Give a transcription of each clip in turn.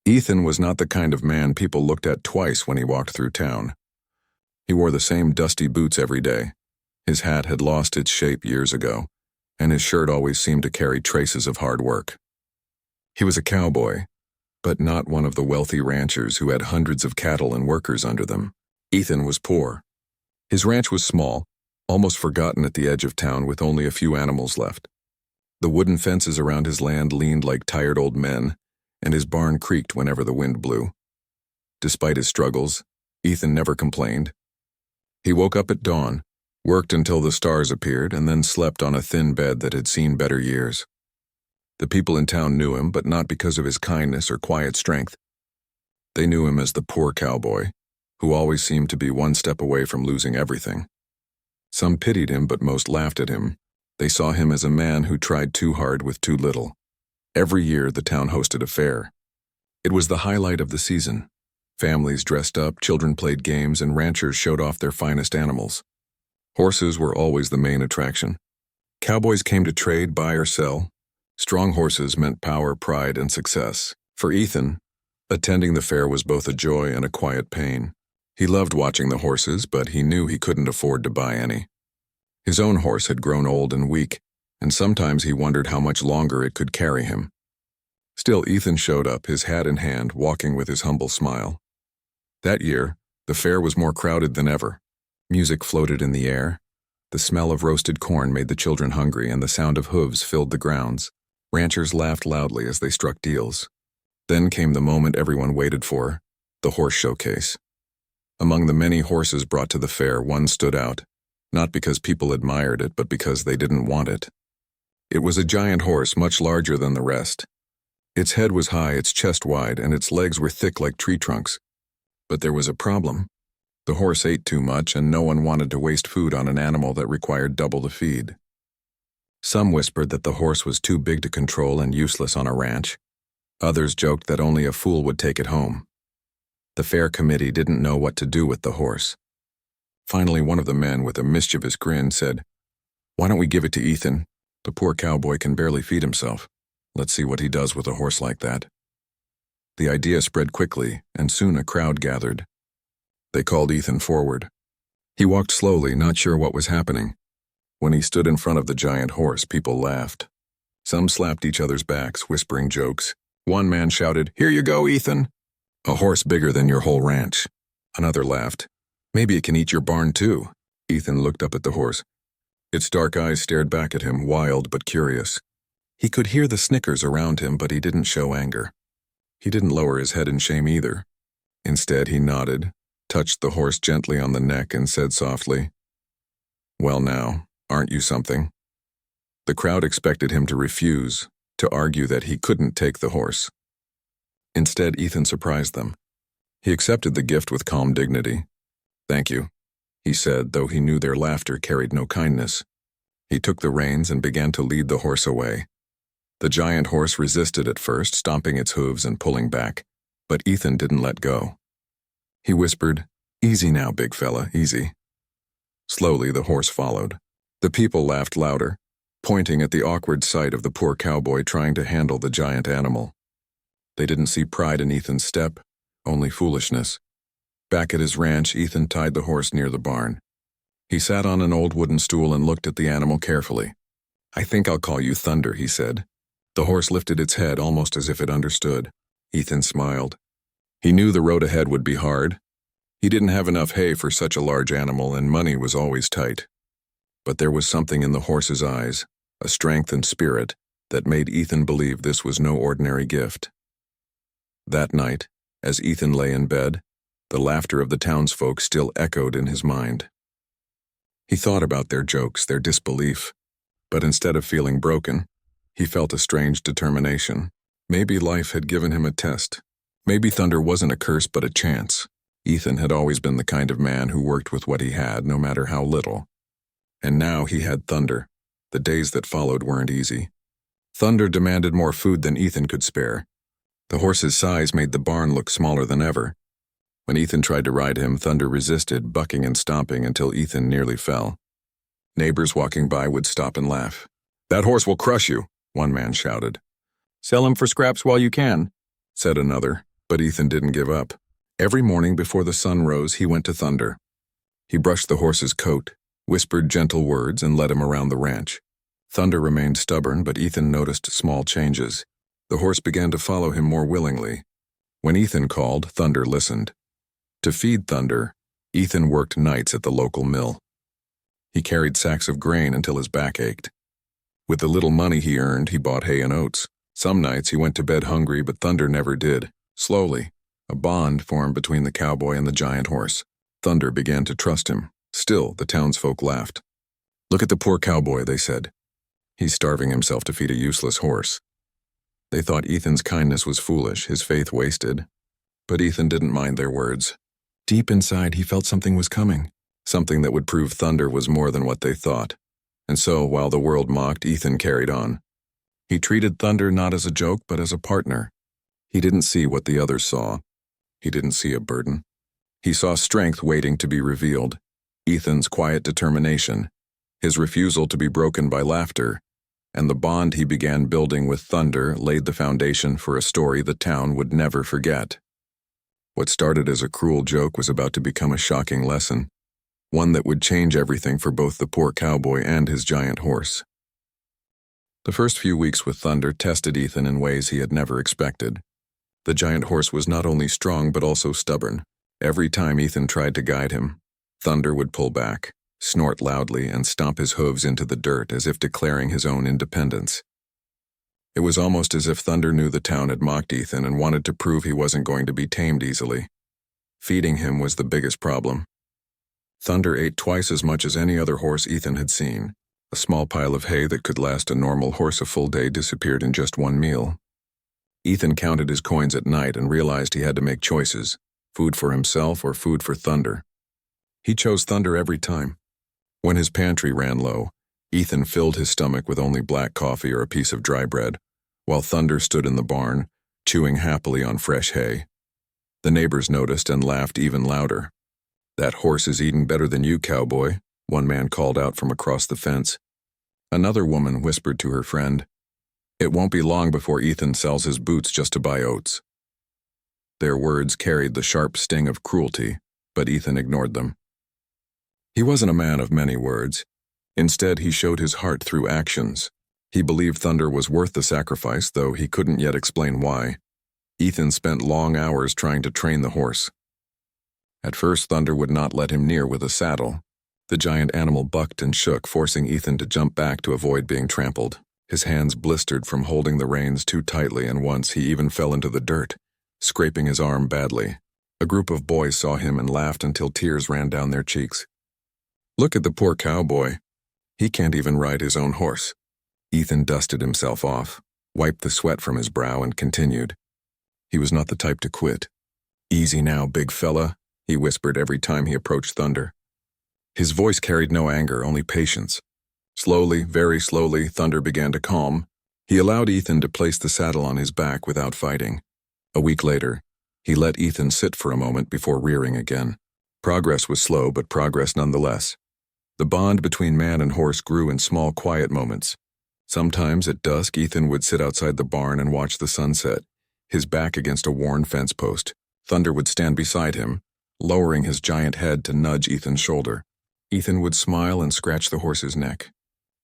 Ethan was not the kind of man people looked at twice when he walked through town. He wore the same dusty boots every day. His hat had lost its shape years ago, and his shirt always seemed to carry traces of hard work. He was a cowboy, but not one of the wealthy ranchers who had hundreds of cattle and workers under them. Ethan was poor. His ranch was small, almost forgotten at the edge of town with only a few animals left. The wooden fences around his land leaned like tired old men, and his barn creaked whenever the wind blew. Despite his struggles, Ethan never complained. He woke up at dawn, worked until the stars appeared, and then slept on a thin bed that had seen better years. The people in town knew him, but not because of his kindness or quiet strength. They knew him as the poor cowboy, who always seemed to be one step away from losing everything. Some pitied him, but most laughed at him. They saw him as a man who tried too hard with too little. Every year, the town hosted a fair. It was the highlight of the season. Families dressed up, children played games, and ranchers showed off their finest animals. Horses were always the main attraction. Cowboys came to trade, buy, or sell. Strong horses meant power, pride, and success. For Ethan, attending the fair was both a joy and a quiet pain. He loved watching the horses, but he knew he couldn't afford to buy any. His own horse had grown old and weak, and sometimes he wondered how much longer it could carry him. Still, Ethan showed up, his hat in hand, walking with his humble smile. That year, the fair was more crowded than ever. Music floated in the air. The smell of roasted corn made the children hungry, and the sound of hooves filled the grounds. Ranchers laughed loudly as they struck deals. Then came the moment everyone waited for, the horse showcase. Among the many horses brought to the fair, one stood out, not because people admired it, but because they didn't want it. It was a giant horse, much larger than the rest. Its head was high, its chest wide, and its legs were thick like tree trunks. But there was a problem. The horse ate too much, and no one wanted to waste food on an animal that required double the feed. Some whispered that the horse was too big to control and useless on a ranch. Others joked that only a fool would take it home. The fair committee didn't know what to do with the horse. Finally, one of the men, with a mischievous grin, said, "Why don't we give it to Ethan? The poor cowboy can barely feed himself. Let's see what he does with a horse like that." The idea spread quickly, and soon a crowd gathered. They called Ethan forward. He walked slowly, not sure what was happening. When he stood in front of the giant horse, people laughed. Some slapped each other's backs, whispering jokes. One man shouted, "Here you go, Ethan! A horse bigger than your whole ranch." Another laughed, "Maybe it can eat your barn too." Ethan looked up at the horse. Its dark eyes stared back at him, wild but curious. He could hear the snickers around him, but he didn't show anger. He didn't lower his head in shame either. Instead, he nodded, touched the horse gently on the neck, and said softly, "Well now, aren't you something?" The crowd expected him to refuse, to argue that he couldn't take the horse. Instead, Ethan surprised them. He accepted the gift with calm dignity. "Thank you," he said, though he knew their laughter carried no kindness. He took the reins and began to lead the horse away. The giant horse resisted at first, stomping its hooves and pulling back, but Ethan didn't let go. He whispered, "Easy now, big fella, easy." Slowly, the horse followed. The people laughed louder, pointing at the awkward sight of the poor cowboy trying to handle the giant animal. They didn't see pride in Ethan's step, only foolishness. Back at his ranch, Ethan tied the horse near the barn. He sat on an old wooden stool and looked at the animal carefully. "I think I'll call you Thunder," he said. The horse lifted its head almost as if it understood. Ethan smiled. He knew the road ahead would be hard. He didn't have enough hay for such a large animal, and money was always tight. But there was something in the horse's eyes, a strength and spirit, that made Ethan believe this was no ordinary gift. That night, as Ethan lay in bed, the laughter of the townsfolk still echoed in his mind. He thought about their jokes, their disbelief, but instead of feeling broken, he felt a strange determination. Maybe life had given him a test. Maybe Thunder wasn't a curse but a chance. Ethan had always been the kind of man who worked with what he had, no matter how little. And now he had Thunder. The days that followed weren't easy. Thunder demanded more food than Ethan could spare. The horse's size made the barn look smaller than ever. When Ethan tried to ride him, Thunder resisted, bucking and stomping until Ethan nearly fell. Neighbors walking by would stop and laugh. "That horse will crush you," one man shouted. "Sell him for scraps while you can," said another. But Ethan didn't give up. Every morning before the sun rose, he went to Thunder. He brushed the horse's coat, whispered gentle words, and led him around the ranch. Thunder remained stubborn, but Ethan noticed small changes. The horse began to follow him more willingly. When Ethan called, Thunder listened. To feed Thunder, Ethan worked nights at the local mill. He carried sacks of grain until his back ached. With the little money he earned, he bought hay and oats. Some nights he went to bed hungry, but Thunder never did. Slowly, a bond formed between the cowboy and the giant horse. Thunder began to trust him. Still, the townsfolk laughed. "Look at the poor cowboy," they said. "He's starving himself to feed a useless horse." They thought Ethan's kindness was foolish, his faith wasted. But Ethan didn't mind their words. Deep inside, he felt something was coming, something that would prove Thunder was more than what they thought. And so, while the world mocked, Ethan carried on. He treated Thunder not as a joke, but as a partner. He didn't see what the others saw. He didn't see a burden. He saw strength waiting to be revealed. Ethan's quiet determination, his refusal to be broken by laughter, and the bond he began building with Thunder laid the foundation for a story the town would never forget. What started as a cruel joke was about to become a shocking lesson, one that would change everything for both the poor cowboy and his giant horse. The first few weeks with Thunder tested Ethan in ways he had never expected. The giant horse was not only strong but also stubborn. Every time Ethan tried to guide him, Thunder would pull back, snort loudly, and stomp his hooves into the dirt as if declaring his own independence. It was almost as if Thunder knew the town had mocked Ethan and wanted to prove he wasn't going to be tamed easily. Feeding him was the biggest problem. Thunder ate twice as much as any other horse Ethan had seen. A small pile of hay that could last a normal horse a full day disappeared in just one meal. Ethan counted his coins at night and realized he had to make choices, food for himself or food for Thunder. He chose Thunder every time. When his pantry ran low, Ethan filled his stomach with only black coffee or a piece of dry bread, while Thunder stood in the barn, chewing happily on fresh hay. The neighbors noticed and laughed even louder. "That horse is eating better than you, cowboy," one man called out from across the fence. Another woman whispered to her friend, "It won't be long before Ethan sells his boots just to buy oats." Their words carried the sharp sting of cruelty, but Ethan ignored them. He wasn't a man of many words. Instead, he showed his heart through actions. He believed Thunder was worth the sacrifice, though he couldn't yet explain why. Ethan spent long hours trying to train the horse. At first, Thunder would not let him near with a saddle. The giant animal bucked and shook, forcing Ethan to jump back to avoid being trampled. His hands blistered from holding the reins too tightly, and once he even fell into the dirt, scraping his arm badly. A group of boys saw him and laughed until tears ran down their cheeks. "Look at the poor cowboy. He can't even ride his own horse." Ethan dusted himself off, wiped the sweat from his brow, and continued. He was not the type to quit. "Easy now, big fella," he whispered every time he approached Thunder. His voice carried no anger, only patience. Slowly, very slowly, Thunder began to calm. He allowed Ethan to place the saddle on his back without fighting. A week later, he let Ethan sit for a moment before rearing again. Progress was slow, but progress nonetheless. The bond between man and horse grew in small, quiet moments. Sometimes at dusk, Ethan would sit outside the barn and watch the sunset, his back against a worn fence post. Thunder would stand beside him, lowering his giant head to nudge Ethan's shoulder. Ethan would smile and scratch the horse's neck.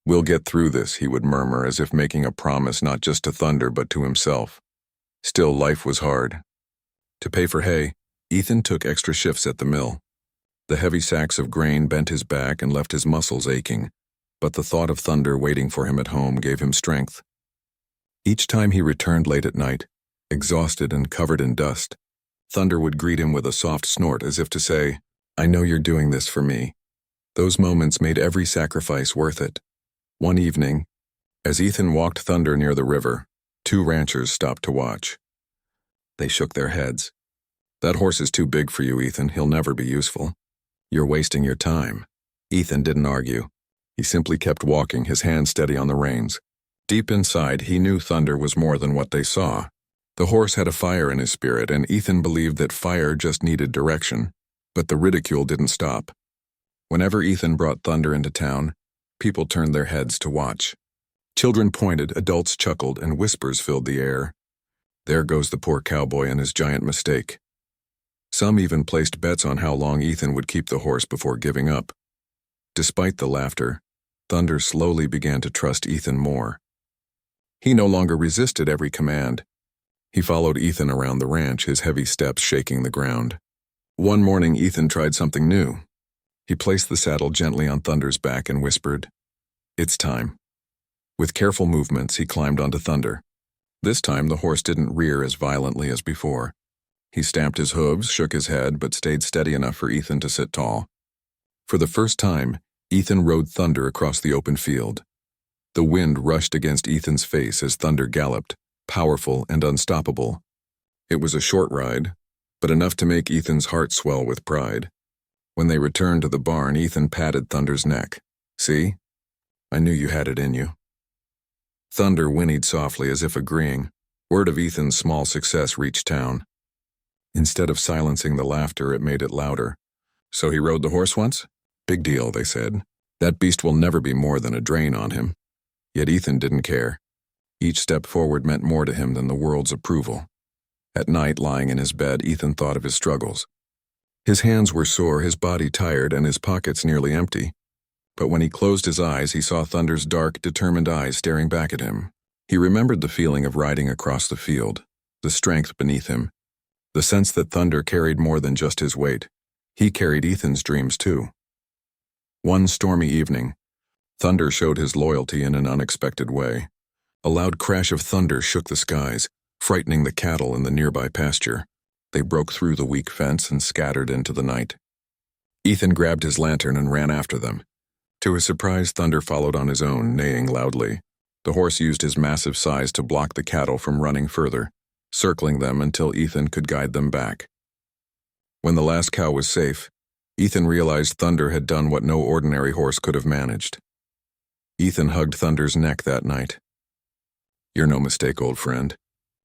"We'll get through this," he would murmur, as if making a promise not just to Thunder but to himself. Still, life was hard. To pay for hay, Ethan took extra shifts at the mill. The heavy sacks of grain bent his back and left his muscles aching, but the thought of Thunder waiting for him at home gave him strength. Each time he returned late at night, exhausted and covered in dust, Thunder would greet him with a soft snort as if to say, "I know you're doing this for me." Those moments made every sacrifice worth it. One evening, as Ethan walked Thunder near the river, two ranchers stopped to watch. They shook their heads. "That horse is too big for you, Ethan. He'll never be useful. You're wasting your time." Ethan didn't argue. He simply kept walking, his hand steady on the reins. Deep inside, he knew Thunder was more than what they saw. The horse had a fire in his spirit, and Ethan believed that fire just needed direction. But the ridicule didn't stop. Whenever Ethan brought Thunder into town, people turned their heads to watch. Children pointed, adults chuckled, and whispers filled the air. There goes the poor cowboy and his giant mistake. Some even placed bets on how long Ethan would keep the horse before giving up. Despite the laughter, Thunder slowly began to trust Ethan more. He no longer resisted every command. He followed Ethan around the ranch, his heavy steps shaking the ground. One morning, Ethan tried something new. He placed the saddle gently on Thunder's back and whispered, "It's time." With careful movements, he climbed onto Thunder. This time, the horse didn't rear as violently as before. He stamped his hooves, shook his head, but stayed steady enough for Ethan to sit tall. For the first time, Ethan rode Thunder across the open field. The wind rushed against Ethan's face as Thunder galloped, powerful and unstoppable. It was a short ride, but enough to make Ethan's heart swell with pride. When they returned to the barn, Ethan patted Thunder's neck. "See? I knew you had it in you." Thunder whinnied softly as if agreeing. Word of Ethan's small success reached town. Instead of silencing the laughter, it made it louder. "So he rode the horse once? Big deal," they said. "That beast will never be more than a drain on him." Yet Ethan didn't care. Each step forward meant more to him than the world's approval. At night, lying in his bed, Ethan thought of his struggles. His hands were sore, his body tired, and his pockets nearly empty. But when he closed his eyes, he saw Thunder's dark, determined eyes staring back at him. He remembered the feeling of riding across the field, the strength beneath him, the sense that Thunder carried more than just his weight. He carried Ethan's dreams too. One stormy evening, Thunder showed his loyalty in an unexpected way. A loud crash of thunder shook the skies, frightening the cattle in the nearby pasture. They broke through the weak fence and scattered into the night. Ethan grabbed his lantern and ran after them. To his surprise, Thunder followed on his own, neighing loudly. The horse used his massive size to block the cattle from running further, circling them until Ethan could guide them back. When the last cow was safe, Ethan realized Thunder had done what no ordinary horse could have managed. Ethan hugged Thunder's neck that night. "You're no mistake, old friend.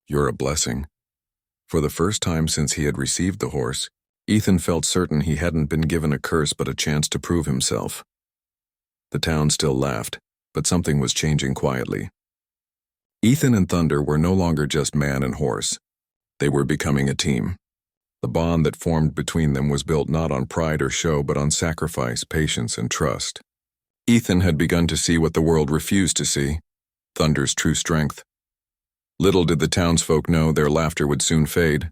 You're a blessing." For the first time since he had received the horse, Ethan felt certain he hadn't been given a curse but a chance to prove himself. The town still laughed, but something was changing quietly. Ethan and Thunder were no longer just man and horse. They were becoming a team. The bond that formed between them was built not on pride or show, but on sacrifice, patience, and trust. Ethan had begun to see what the world refused to see: Thunder's true strength. Little did the townsfolk know their laughter would soon fade.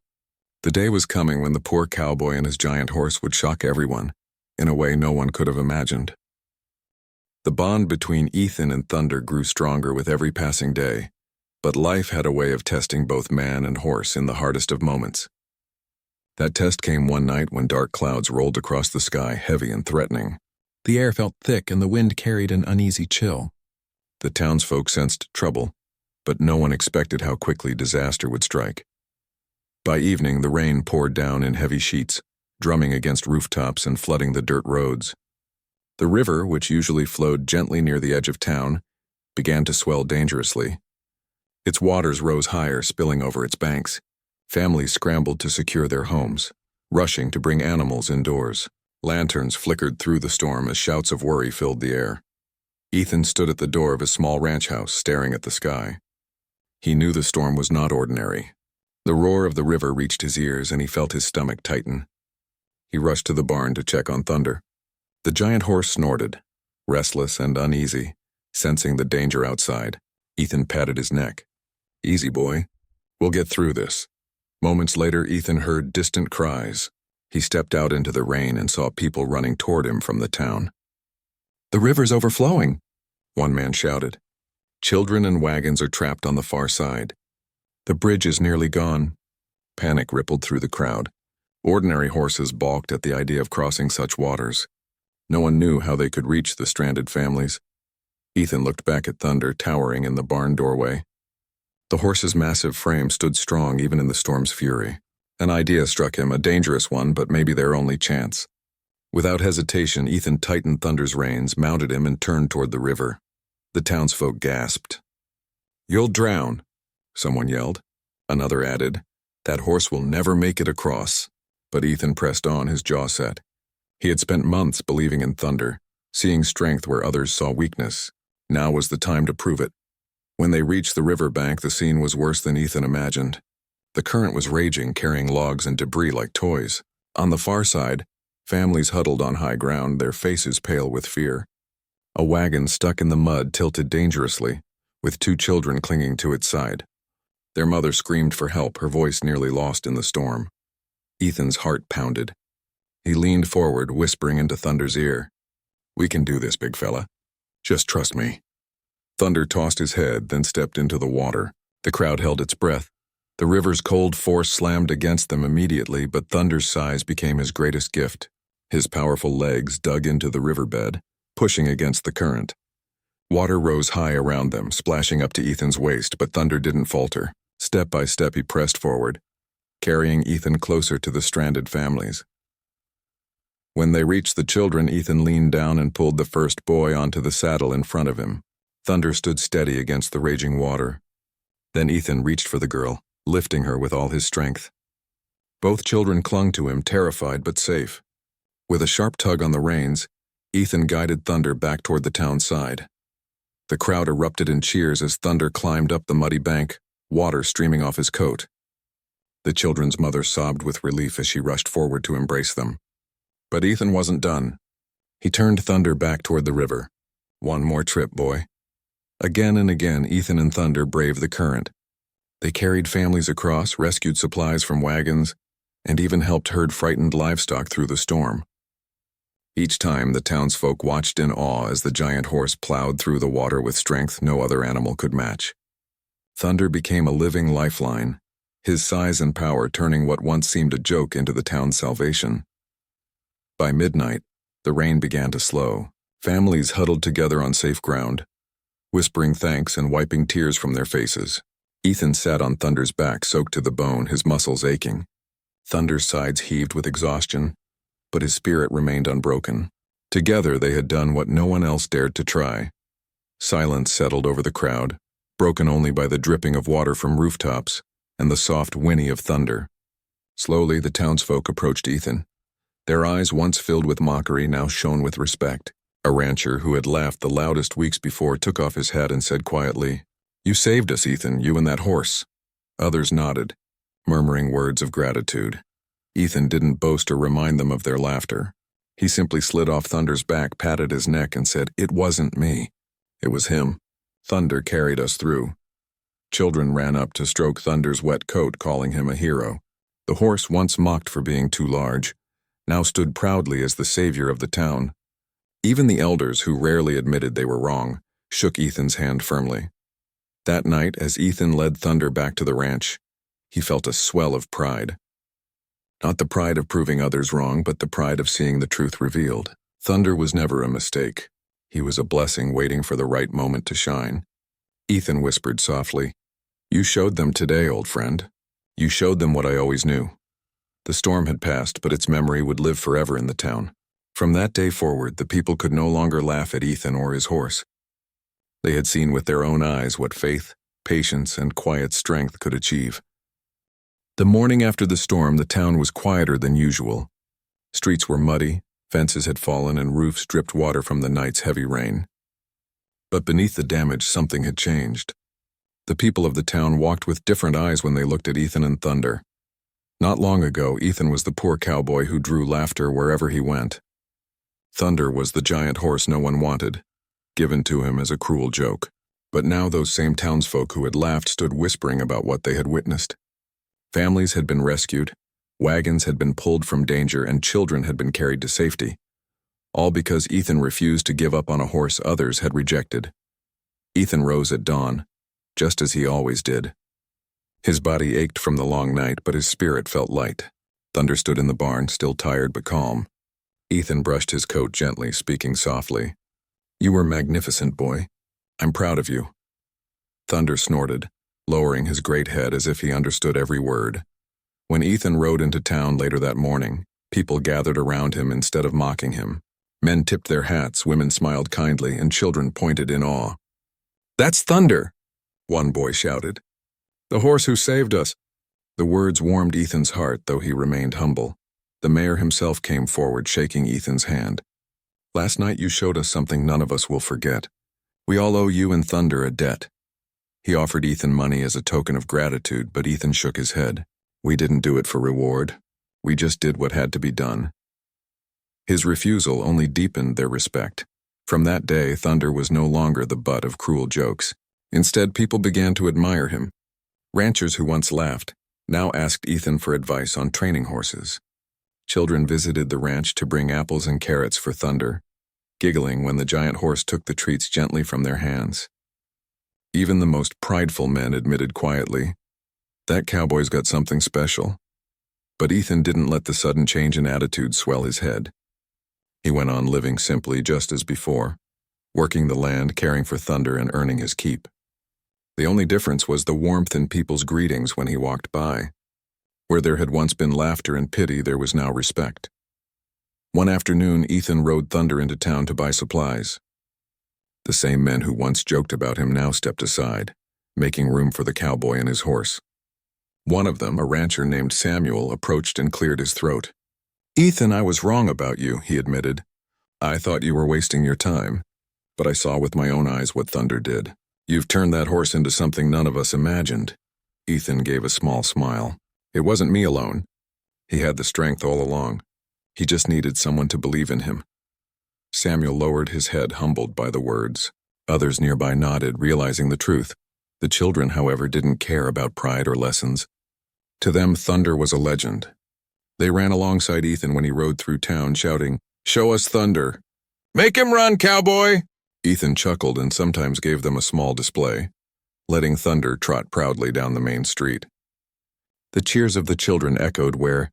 The day was coming when the poor cowboy and his giant horse would shock everyone, in a way no one could have imagined. The bond between Ethan and Thunder grew stronger with every passing day, but life had a way of testing both man and horse in the hardest of moments. That test came one night when dark clouds rolled across the sky, heavy and threatening. The air felt thick and the wind carried an uneasy chill. The townsfolk sensed trouble, but no one expected how quickly disaster would strike. By evening, the rain poured down in heavy sheets, drumming against rooftops and flooding the dirt roads. The river, which usually flowed gently near the edge of town, began to swell dangerously. Its waters rose higher, spilling over its banks. Families scrambled to secure their homes, rushing to bring animals indoors. Lanterns flickered through the storm as shouts of worry filled the air. Ethan stood at the door of his small ranch house, staring at the sky. He knew the storm was not ordinary. The roar of the river reached his ears, and he felt his stomach tighten. He rushed to the barn to check on Thunder. The giant horse snorted, restless and uneasy, sensing the danger outside. Ethan patted his neck. "Easy, boy. We'll get through this." Moments later, Ethan heard distant cries. He stepped out into the rain and saw people running toward him from the town. "The river's overflowing," one man shouted. "Children and wagons are trapped on the far side. The bridge is nearly gone." Panic rippled through the crowd. Ordinary horses balked at the idea of crossing such waters. No one knew how they could reach the stranded families. Ethan looked back at Thunder, towering in the barn doorway. The horse's massive frame stood strong even in the storm's fury. An idea struck him, a dangerous one, but maybe their only chance. Without hesitation, Ethan tightened Thunder's reins, mounted him, and turned toward the river. The townsfolk gasped. "You'll drown," someone yelled. Another added, "That horse will never make it across." But Ethan pressed on, his jaw set. He had spent months believing in Thunder, seeing strength where others saw weakness. Now was the time to prove it. When they reached the river bank, the scene was worse than Ethan imagined. The current was raging, carrying logs and debris like toys. On the far side, families huddled on high ground, their faces pale with fear. A wagon stuck in the mud tilted dangerously, with 2 children clinging to its side. Their mother screamed for help, her voice nearly lost in the storm. Ethan's heart pounded. He leaned forward, whispering into Thunder's ear, "We can do this, big fella. Just trust me." Thunder tossed his head, then stepped into the water. The crowd held its breath. The river's cold force slammed against them immediately, but Thunder's size became his greatest gift. His powerful legs dug into the riverbed, pushing against the current. Water rose high around them, splashing up to Ethan's waist, but Thunder didn't falter. Step by step he pressed forward, carrying Ethan closer to the stranded families. When they reached the children, Ethan leaned down and pulled the first boy onto the saddle in front of him. Thunder stood steady against the raging water. Then Ethan reached for the girl, lifting her with all his strength. Both children clung to him, terrified but safe. With a sharp tug on the reins, Ethan guided Thunder back toward the town side. The crowd erupted in cheers as Thunder climbed up the muddy bank, water streaming off his coat. The children's mother sobbed with relief as she rushed forward to embrace them. But Ethan wasn't done. He turned Thunder back toward the river. "One more trip, boy." Again and again, Ethan and Thunder braved the current. They carried families across, rescued supplies from wagons, and even helped herd frightened livestock through the storm. Each time, the townsfolk watched in awe as the giant horse plowed through the water with strength no other animal could match. Thunder became a living lifeline, his size and power turning what once seemed a joke into the town's salvation. By midnight, the rain began to slow. Families huddled together on safe ground, whispering thanks and wiping tears from their faces. Ethan sat on Thunder's back, soaked to the bone, his muscles aching. Thunder's sides heaved with exhaustion, but his spirit remained unbroken. Together they had done what no one else dared to try. Silence settled over the crowd, broken only by the dripping of water from rooftops and the soft whinny of thunder. Slowly the townsfolk approached Ethan. Their eyes, once filled with mockery, now shone with respect. A rancher who had laughed the loudest weeks before took off his hat and said quietly, "You saved us, Ethan, you and that horse." Others nodded, murmuring words of gratitude. Ethan didn't boast or remind them of their laughter. He simply slid off Thunder's back, patted his neck, and said, "It wasn't me. It was him. Thunder carried us through." Children ran up to stroke Thunder's wet coat, calling him a hero. The horse, once mocked for being too large, now stood proudly as the savior of the town. Even the elders, who rarely admitted they were wrong, shook Ethan's hand firmly. That night, as Ethan led Thunder back to the ranch, he felt a swell of pride. Not the pride of proving others wrong, but the pride of seeing the truth revealed. Thunder was never a mistake. He was a blessing waiting for the right moment to shine. Ethan whispered softly, "You showed them today, old friend. You showed them what I always knew." The storm had passed, but its memory would live forever in the town. From that day forward, the people could no longer laugh at Ethan or his horse. They had seen with their own eyes what faith, patience, and quiet strength could achieve. The morning after the storm, the town was quieter than usual. Streets were muddy, fences had fallen, and roofs dripped water from the night's heavy rain. But beneath the damage, something had changed. The people of the town walked with different eyes when they looked at Ethan and Thunder. Not long ago, Ethan was the poor cowboy who drew laughter wherever he went. Thunder was the giant horse no one wanted, given to him as a cruel joke. But now those same townsfolk who had laughed stood whispering about what they had witnessed. Families had been rescued, wagons had been pulled from danger, and children had been carried to safety. All because Ethan refused to give up on a horse others had rejected. Ethan rose at dawn, just as he always did. His body ached from the long night, but his spirit felt light. Thunder stood in the barn, still tired but calm. Ethan brushed his coat gently, speaking softly. "You were magnificent, boy. I'm proud of you." Thunder snorted, lowering his great head as if he understood every word. When Ethan rode into town later that morning, people gathered around him instead of mocking him. Men tipped their hats, women smiled kindly, and children pointed in awe. "That's Thunder!" one boy shouted. "The horse who saved us." The words warmed Ethan's heart, though he remained humble. The mayor himself came forward, shaking Ethan's hand. "Last night you showed us something none of us will forget. We all owe you and Thunder a debt." He offered Ethan money as a token of gratitude, but Ethan shook his head. We didn't do it for reward. We just did what had to be done. His refusal only deepened their respect. From that day, Thunder was no longer the butt of cruel jokes. Instead, people began to admire him. Ranchers who once laughed now asked Ethan for advice on training horses. Children visited the ranch to bring apples and carrots for Thunder, giggling when the giant horse took the treats gently from their hands. Even the most prideful men admitted quietly, "That cowboy's got something special." But Ethan didn't let the sudden change in attitude swell his head. He went on living simply just as before, working the land, caring for Thunder, and earning his keep. The only difference was the warmth in people's greetings when he walked by. Where there had once been laughter and pity, there was now respect. One afternoon, Ethan rode Thunder into town to buy supplies. The same men who once joked about him now stepped aside, making room for the cowboy and his horse. One of them, a rancher named Samuel, approached and cleared his throat. "Ethan, I was wrong about you," he admitted. "I thought you were wasting your time, but I saw with my own eyes what Thunder did. You've turned that horse into something none of us imagined." Ethan gave a small smile. "It wasn't me alone. He had the strength all along. He just needed someone to believe in him." Samuel lowered his head, humbled by the words. Others nearby nodded, realizing the truth. The children, however, didn't care about pride or lessons. To them, Thunder was a legend. They ran alongside Ethan when he rode through town, shouting, "Show us Thunder! Make him run, cowboy!" Ethan chuckled and sometimes gave them a small display, letting Thunder trot proudly down the main street. The cheers of the children echoed where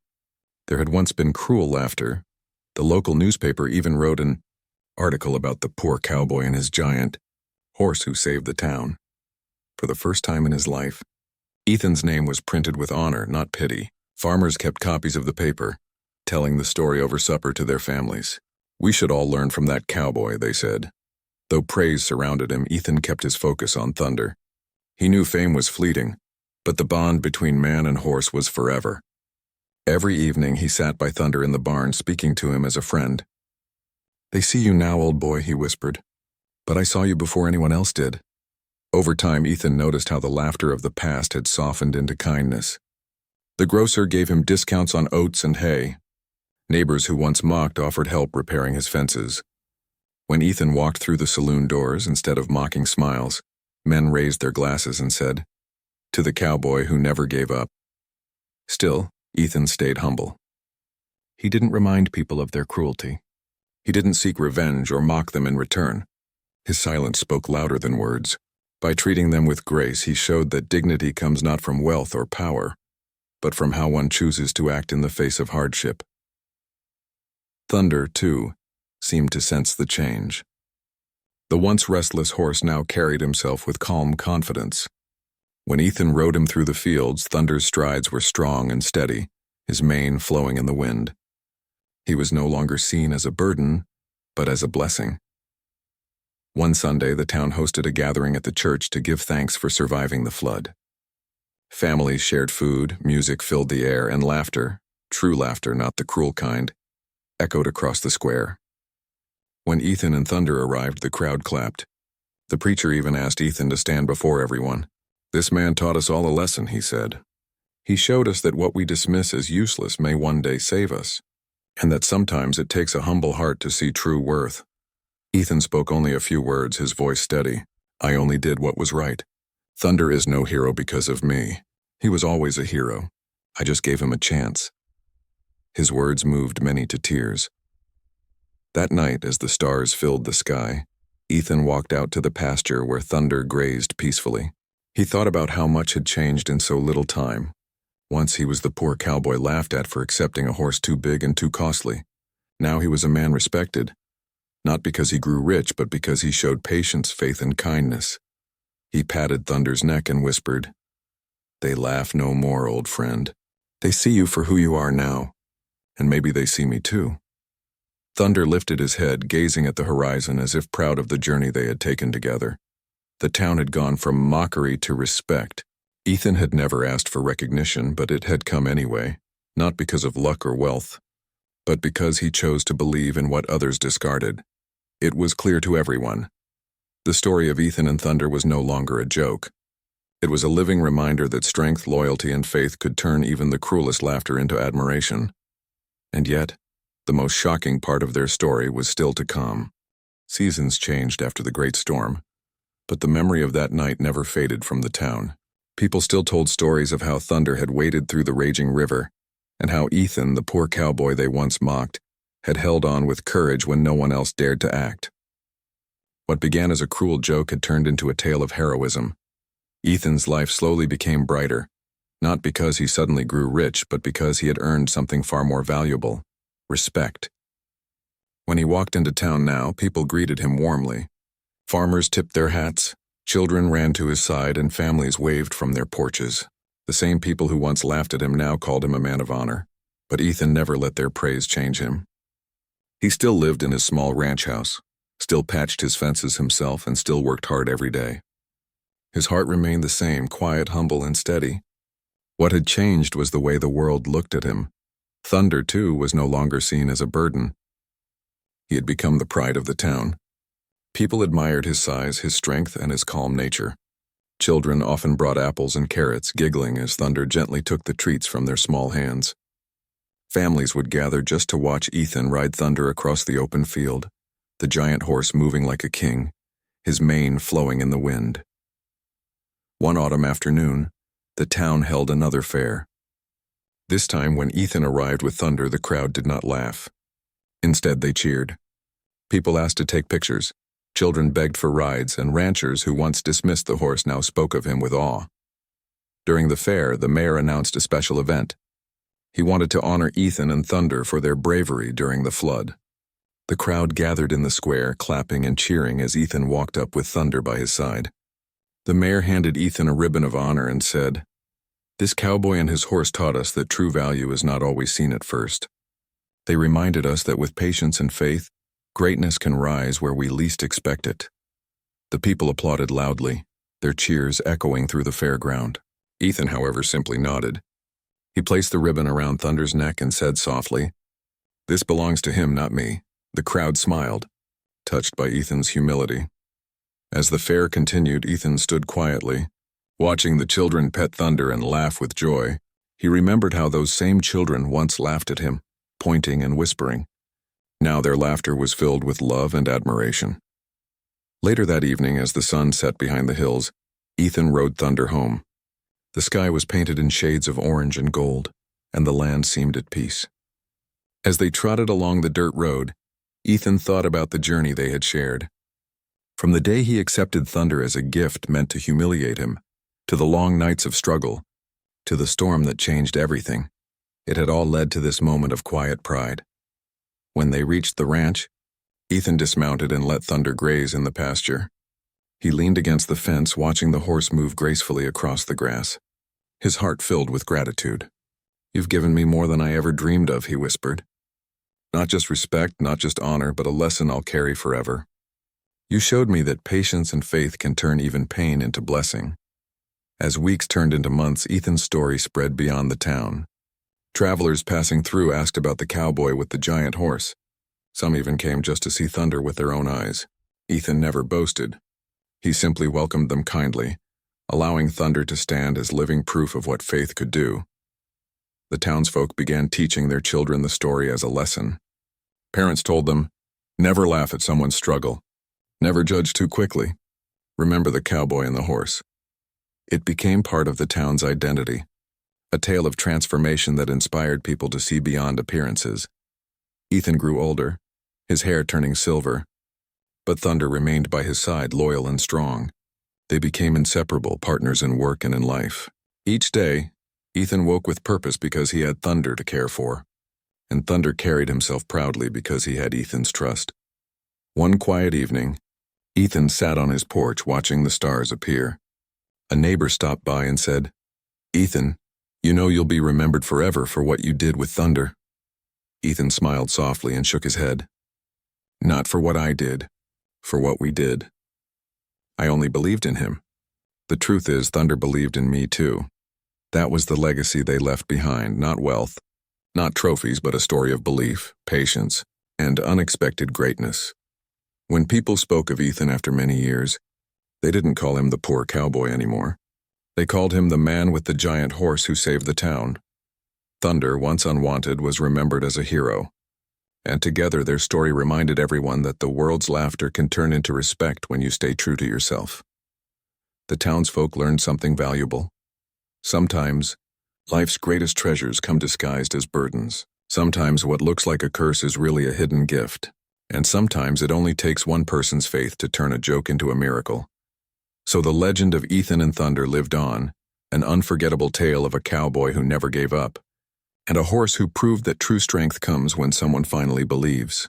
there had once been cruel laughter. The local newspaper even wrote an article about the poor cowboy and his giant horse who saved the town. For the first time in his life, Ethan's name was printed with honor, not pity. Farmers kept copies of the paper, telling the story over supper to their families. "We should all learn from that cowboy," they said. Though praise surrounded him, Ethan kept his focus on Thunder. He knew fame was fleeting, but the bond between man and horse was forever. Every evening he sat by Thunder in the barn, speaking to him as a friend. "They see you now, old boy," he whispered, "but I saw you before anyone else did." Over time, Ethan noticed how the laughter of the past had softened into kindness. The grocer gave him discounts on oats and hay. Neighbors who once mocked offered help repairing his fences. When Ethan walked through the saloon doors, instead of mocking smiles, men raised their glasses and said, "To the cowboy who never gave up." Still, Ethan stayed humble. He didn't remind people of their cruelty. He didn't seek revenge or mock them in return. His silence spoke louder than words. By treating them with grace, he showed that dignity comes not from wealth or power, but from how one chooses to act in the face of hardship. Thunder, too, seemed to sense the change. The once restless horse now carried himself with calm confidence. When Ethan rode him through the fields, Thunder's strides were strong and steady, his mane flowing in the wind. He was no longer seen as a burden, but as a blessing. One Sunday, the town hosted a gathering at the church to give thanks for surviving the flood. Families shared food, music filled the air, and laughter, true laughter, not the cruel kind, echoed across the square. When Ethan and Thunder arrived, the crowd clapped. The preacher even asked Ethan to stand before everyone. "This man taught us all a lesson," he said. "He showed us that what we dismiss as useless may one day save us, and that sometimes it takes a humble heart to see true worth." Ethan spoke only a few words, his voice steady. "I only did what was right. Thunder is no hero because of me. He was always a hero. I just gave him a chance." His words moved many to tears. That night, as the stars filled the sky, Ethan walked out to the pasture where Thunder grazed peacefully. He thought about how much had changed in so little time. Once he was the poor cowboy laughed at for accepting a horse too big and too costly. Now he was a man respected, not because he grew rich, but because he showed patience, faith, and kindness. He patted Thunder's neck and whispered, "They laugh no more, old friend. They see you for who you are now, and maybe they see me too." Thunder lifted his head, gazing at the horizon as if proud of the journey they had taken together. The town had gone from mockery to respect. Ethan had never asked for recognition, but it had come anyway, not because of luck or wealth, but because he chose to believe in what others discarded. It was clear to everyone. The story of Ethan and Thunder was no longer a joke. It was a living reminder that strength, loyalty, and faith could turn even the cruelest laughter into admiration. And yet, the most shocking part of their story was still to come. Seasons changed after the great storm, but the memory of that night never faded from the town. People still told stories of how thunder had waded through the raging river, and how Ethan, the poor cowboy they once mocked, had held on with courage when no one else dared to act. What began as a cruel joke had turned into a tale of heroism. Ethan's life slowly became brighter, not because he suddenly grew rich, but because he had earned something far more valuable: respect. When he walked into town now, people greeted him warmly. Farmers tipped their hats, children ran to his side, and families waved from their porches. The same people who once laughed at him now called him a man of honor, but Ethan never let their praise change him. He still lived in his small ranch house, still patched his fences himself, and still worked hard every day. His heart remained the same, quiet, humble, and steady. What had changed was the way the world looked at him. Thunder, too, was no longer seen as a burden. He had become the pride of the town. People admired his size, his strength, and his calm nature. Children often brought apples and carrots, giggling as Thunder gently took the treats from their small hands. Families would gather just to watch Ethan ride Thunder across the open field, the giant horse moving like a king, his mane flowing in the wind. One autumn afternoon, the town held another fair. This time, when Ethan arrived with Thunder, the crowd did not laugh. Instead, they cheered. People asked to take pictures. Children begged for rides, and ranchers who once dismissed the horse now spoke of him with awe. During the fair, the mayor announced a special event. He wanted to honor Ethan and Thunder for their bravery during the flood. The crowd gathered in the square, clapping and cheering as Ethan walked up with Thunder by his side. The mayor handed Ethan a ribbon of honor and said, "This cowboy and his horse taught us that true value is not always seen at first. They reminded us that with patience and faith, greatness can rise where we least expect it." The people applauded loudly, their cheers echoing through the fairground. Ethan, however, simply nodded. He placed the ribbon around Thunder's neck and said softly, "This belongs to him, not me." The crowd smiled, touched by Ethan's humility. As the fair continued, Ethan stood quietly, watching the children pet Thunder and laugh with joy. He remembered how those same children once laughed at him, pointing and whispering. Now their laughter was filled with love and admiration. Later that evening, as the sun set behind the hills, Ethan rode Thunder home. The sky was painted in shades of orange and gold, and the land seemed at peace. As they trotted along the dirt road, Ethan thought about the journey they had shared. From the day he accepted Thunder as a gift meant to humiliate him, to the long nights of struggle, to the storm that changed everything, it had all led to this moment of quiet pride. When they reached the ranch, Ethan dismounted and let Thunder graze in the pasture. He leaned against the fence, watching the horse move gracefully across the grass, his heart filled with gratitude. "You've given me more than I ever dreamed of," he whispered. "Not just respect, not just honor, but a lesson I'll carry forever. You showed me that patience and faith can turn even pain into blessing." As weeks turned into months, Ethan's story spread beyond the town. Travelers passing through asked about the cowboy with the giant horse. Some even came just to see Thunder with their own eyes. Ethan never boasted. He simply welcomed them kindly, allowing Thunder to stand as living proof of what faith could do. The townsfolk began teaching their children the story as a lesson. Parents told them, "Never laugh at someone's struggle. Never judge too quickly. Remember the cowboy and the horse." It became part of the town's identity, a tale of transformation that inspired people to see beyond appearances. Ethan grew older, his hair turning silver, but Thunder remained by his side, loyal and strong. They became inseparable, partners in work and in life. Each day, Ethan woke with purpose because he had Thunder to care for, and Thunder carried himself proudly because he had Ethan's trust. One quiet evening, Ethan sat on his porch watching the stars appear. A neighbor stopped by and said, "Ethan, you know you'll be remembered forever for what you did with Thunder." Ethan smiled softly and shook his head. "Not for what I did, for what we did. I only believed in him. The truth is, Thunder believed in me too. That was the legacy they left behind, not wealth, not trophies, but a story of belief, patience, and unexpected greatness." When people spoke of Ethan after many years, they didn't call him the poor cowboy anymore. They called him the man with the giant horse who saved the town. Thunder, once unwanted, was remembered as a hero. And together their story reminded everyone that the world's laughter can turn into respect when you stay true to yourself. The townsfolk learned something valuable. Sometimes, life's greatest treasures come disguised as burdens. Sometimes what looks like a curse is really a hidden gift. And sometimes it only takes one person's faith to turn a joke into a miracle. So the legend of Ethan and Thunder lived on, an unforgettable tale of a cowboy who never gave up, and a horse who proved that true strength comes when someone finally believes.